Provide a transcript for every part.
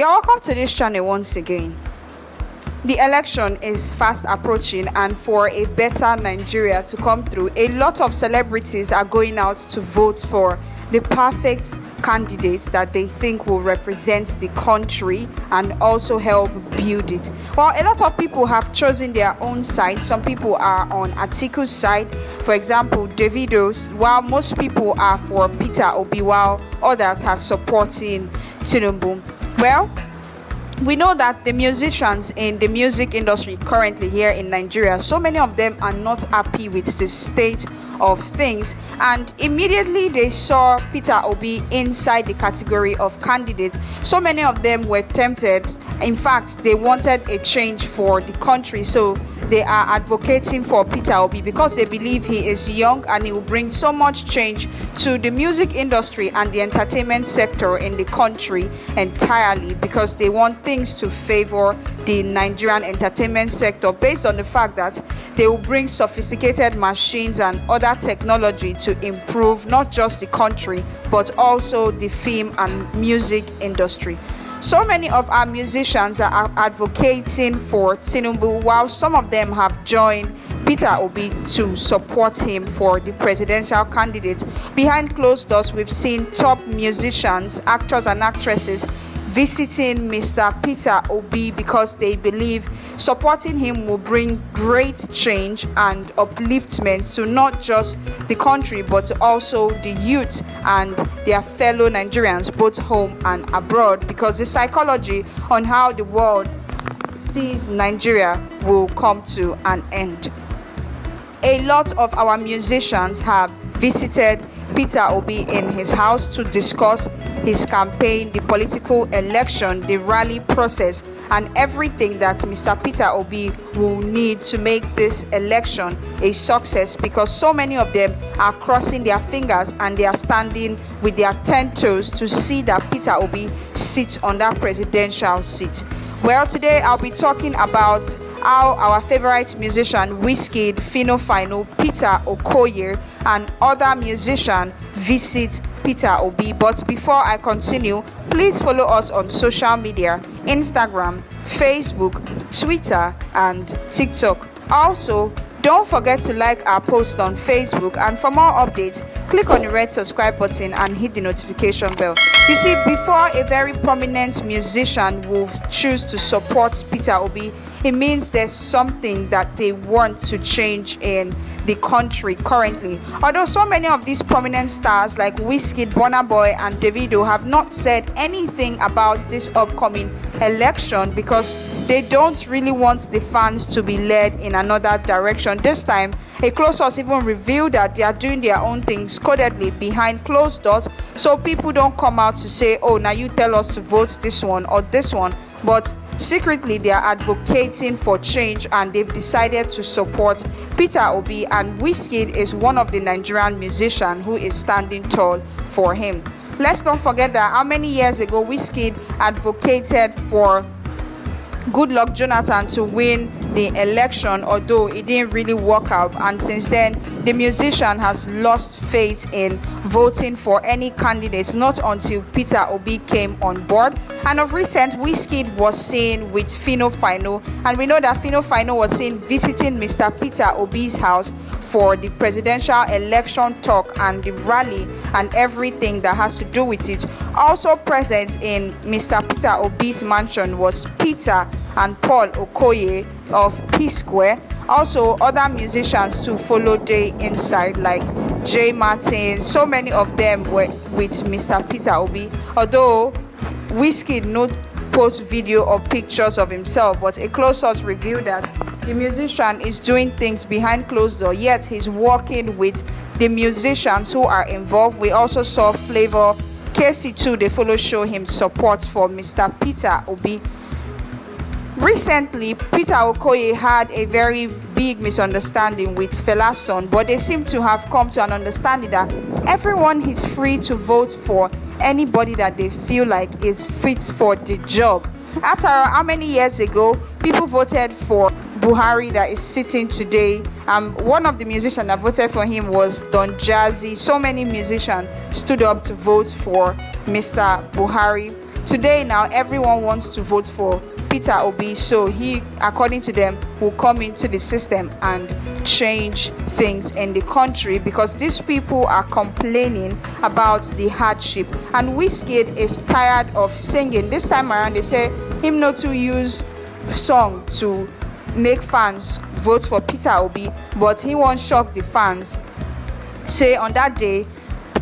You're welcome to this channel once again. The election is fast approaching, and for a better Nigeria to come through, a lot of celebrities are going out to vote for the perfect candidates that they think will represent the country and also help build it. Well, a lot of people have chosen their own side. Some people are on Atiku's side, for example Davido's, while most people are for Peter Obi, while others are supporting Tinubu. Well, we know that the musicians in the music industry currently here in Nigeria, so many of them are not happy with the state of things, and immediately they saw Peter Obi inside the category of candidates. So many of them were tempted. In fact, they wanted a change for the country, so they are advocating for Peter Obi because they believe he is young and he will bring so much change to the music industry and the entertainment sector in the country entirely, because they want things to favor the Nigerian entertainment sector based on the fact that they will bring sophisticated machines and other technology to improve not just the country but also the film and music industry. So many of our musicians are advocating for Tinubu, while some of them have joined Peter Obi to support him for the presidential candidate. Behind closed doors, we've seen top musicians, actors and actresses visiting Mr. Peter Obi because they believe supporting him will bring great change and upliftment to not just the country but also the youth and their fellow Nigerians both home and abroad, because the psychology on how the world sees Nigeria will come to an end. A lot of our musicians have visited Peter Obi in his house to discuss his campaign, the political election, the rally process, and everything that Mr. Peter Obi will need to make this election a success, because so many of them are crossing their fingers and they are standing with their 10 toes to see that Peter Obi sits on that presidential seat. Well, today I'll be talking about how our favorite musician Wizkid, Phyno, Peter Okoye, and other musicians visit Peter Obi. But before I continue, please follow us on social media: Instagram, Facebook, Twitter, and TikTok. Also, don't forget to like our post on Facebook, and for more updates, click on the red subscribe button and hit the notification bell. You see, before a very prominent musician will choose to support Peter Obi, it means there's something that they want to change in the country currently. Although so many of these prominent stars like Wizkid, Burna Boy, and Davido have not said anything about this upcoming election because they don't really want the fans to be led in another direction. This time, a close source even revealed that they are doing their own things codedly behind closed doors, so people don't come out to say, oh, now you tell us to vote this one or this one, but secretly they are advocating for change, and they've decided to support Peter Obi, and Wizkid is one of the Nigerian musicians who is standing tall for him. Let's not forget that how many years ago Wizkid advocated for Goodluck Jonathan to win the election, although it didn't really work out, and since then the musician has lost faith in voting for any candidates, not until Peter Obi came on board. And of recent, Wizkid was seen with Phyno, and we know that Phyno was seen visiting Mr. Peter Obi's house for the presidential election talk and the rally and everything that has to do with it. Also present in Mr. Peter Obi's mansion was Peter and Paul Okoye of P Square. Also, other musicians to follow day inside like J Martin. So many of them were with Mr. Peter Obi, although Wizkid no post video or pictures of himself, but a close source revealed that the musician is doing things behind closed door, yet he's working with the musicians who are involved. We also saw Flavor KC2, they follow show him support for Mr. Peter Obi. Recently, Peter Okoye had a very big misunderstanding with Fela's son, but they seem to have come to an understanding that everyone is free to vote for anybody that they feel like is fit for the job. After how many years ago, people voted for Buhari that is sitting today. One of the musicians that voted for him was Don Jazzy. So many musicians stood up to vote for Mr. Buhari. Today now everyone wants to vote for Peter Obi, so he, according to them, will come into the system and change things in the country, because these people are complaining about the hardship. And Wizkid is tired of singing. This time around they say him not to use song to make fans vote for Peter Obi, but he won't shock the fans. Say on that day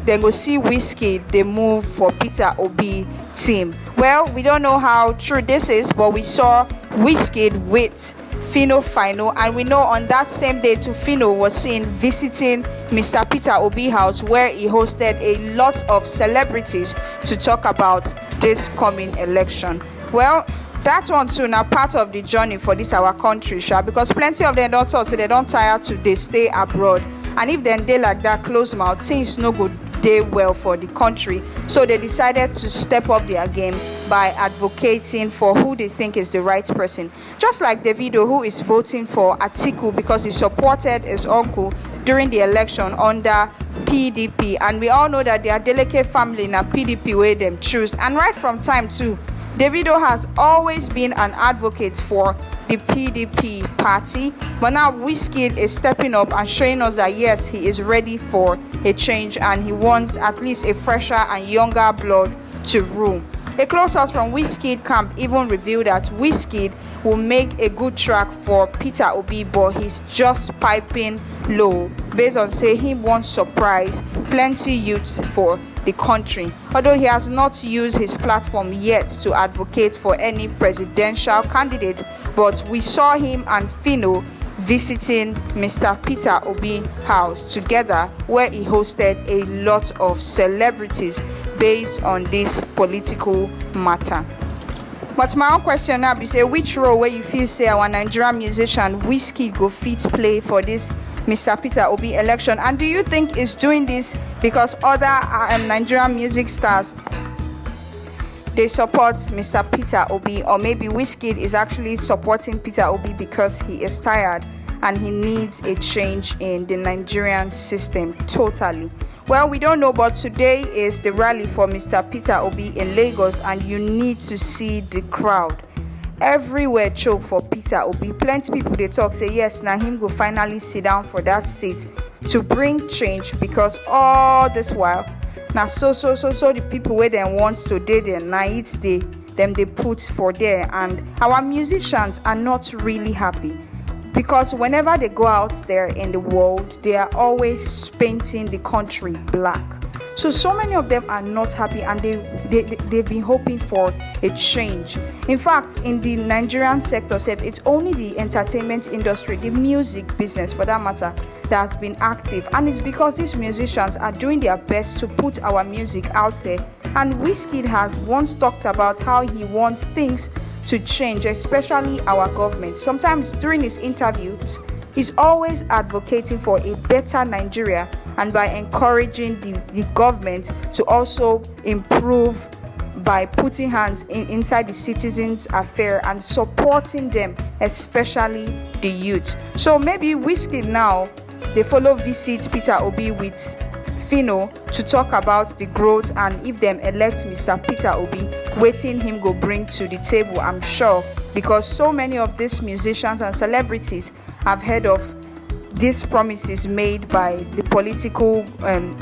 they go see Wizkid, they move for Peter Obi team. Well, we don't know how true this is, but we saw Wizkid with Phyno, and we know on that same day too, Phyno was seen visiting Mr. Peter Obi house, where he hosted a lot of celebrities to talk about this coming election. Well, that one too now part of the journey for this our country, because plenty of them don't talk, so they don't tire to they stay abroad, and if then they like that close mouth, things no good day well for the country. So they decided to step up their game by advocating for who they think is the right person, just like Davido, who is voting for Atiku because he supported his uncle during the election under PDP, and we all know that their delicate family in a PDP way them choose. And right from time too, Davido has always been an advocate for the PDP party, but now Wizkid is stepping up and showing us that yes, he is ready for a change and he wants at least a fresher and younger blood to rule. A close source from Wizkid camp even revealed that Wizkid will make a good track for Peter Obi, but he's just piping low based on say he wants surprise plenty youths for the country, although he has not used his platform yet to advocate for any presidential candidate. But we saw him and Phyno visiting Mr. Peter Obi house together, where he hosted a lot of celebrities based on this political matter. But my own question now be say, which role where you feel say our Nigerian musician Wizkid go fit play for this Mr. Peter Obi election? And do you think he's doing this because other Nigerian music stars they support Mr. Peter Obi, or maybe Wizkid is actually supporting Peter Obi because he is tired and he needs a change in the Nigerian system totally? Well, we don't know, but today is the rally for Mr. Peter Obi in Lagos, and you need to see the crowd. Everywhere choke for Peter Obi. Plenty people they talk say yes, now him go finally sit down for that seat to bring change, because all this while now so the people where they want to dey there, now it's them they put for there, and our musicians are not really happy, because whenever they go out there in the world, they are always painting the country black. So many of them are not happy, and they've been hoping for a change. In fact, in the Nigerian sector, it's only the entertainment industry, the music business for that matter, that has been active, and it's because these musicians are doing their best to put our music out there. And Wizkid has once talked about how he wants things to change, especially our government. Sometimes during his interviews, he's always advocating for a better Nigeria, and by encouraging the government to also improve by putting hands inside the citizens' affair and supporting them, especially the youth. So maybe Wizkid now they follow visit Peter Obi with Phyno to talk about the growth, and if them elect Mr. Peter Obi, waiting him go bring to the table, I'm sure, because so many of these musicians and celebrities have heard of these promises made by the political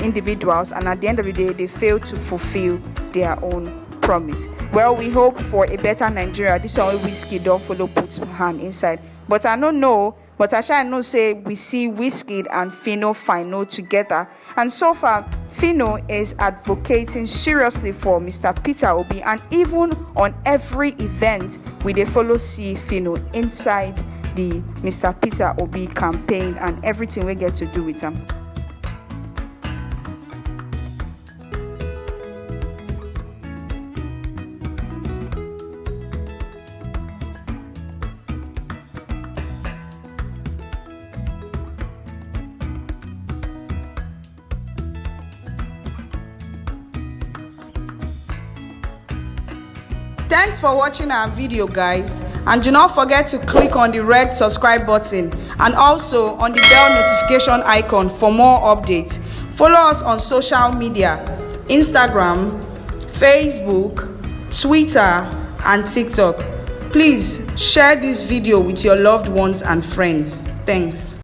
individuals, and at the end of the day they fail to fulfill their own promise. Well, we hope for a better Nigeria. This one Wizkid don't follow put hand inside, but I don't know, but I shall know say we see Wizkid and Phyno together, and so far Phyno is advocating seriously for Mr. Peter Obi, and even on every event we dey follow see Phyno inside the Mr. Peter Obi campaign and everything we get to do with him. Thanks for watching our video, guys, and do not forget to click on the red subscribe button and also on the bell notification icon for more updates. Follow us on social media: Instagram, Facebook, Twitter, and TikTok. Please share this video with your loved ones and friends. Thanks.